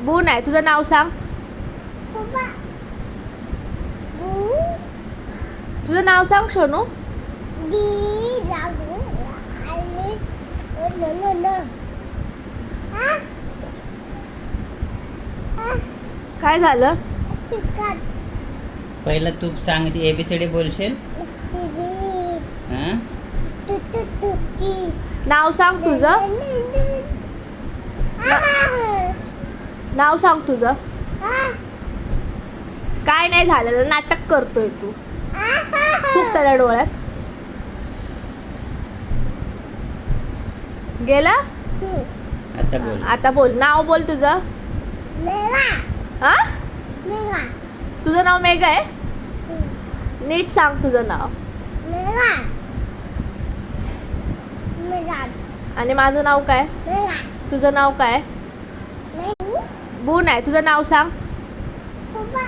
बू नाही, तुझं नाव सांग. पप्पा तुझं नाव सांग सोनू. डी लागू आले न न काय झालं? तिकट पहिलं तू सांग, ABCD बोलशील. सिबिनी हां तुकी नाव सांग तुझं. नाव सांग तुझं. काय नाही झालेलं, नाटक करतोय तू. खूप त्याला डोळ्यात गेला. आता बोल. आता बोल, नाव बोल तुझं. मेला हा, मेला तुझं नाव मेघा आहे. नीट सांग तुझं नाव. मेला मेला आणि माझं नाव काय? मेला तुझं नाव काय? बू नाही, तुझं नाव सांग. पप्पा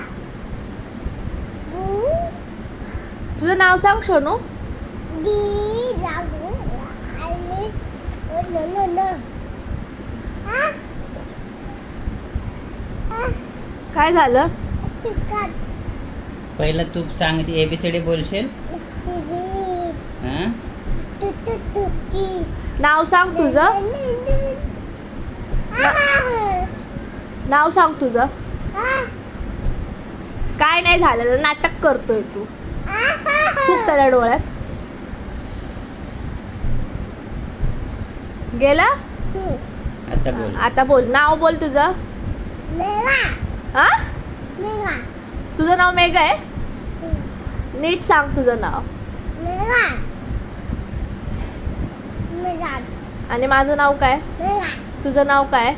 तुझं नाव सांग सोनू. डी लागू आले न काय झालं? तिकट पहिलं तू सांग, ABCD बोलशील. सिबिनी हां तुकी नाव सांग तुझं. नाव सांग तुझं. काय नाही झालेलं, नाटक करतोय तू. खूप त्याला डोळ्यात गेला. आता बोल. आता बोल, नाव बोल तुझं. मेला हा, मेला तुझं नाव मेघा आहे. नीट सांग तुझं नाव. मेला मेला आणि माझं नाव काय? मेला तुझं नाव काय?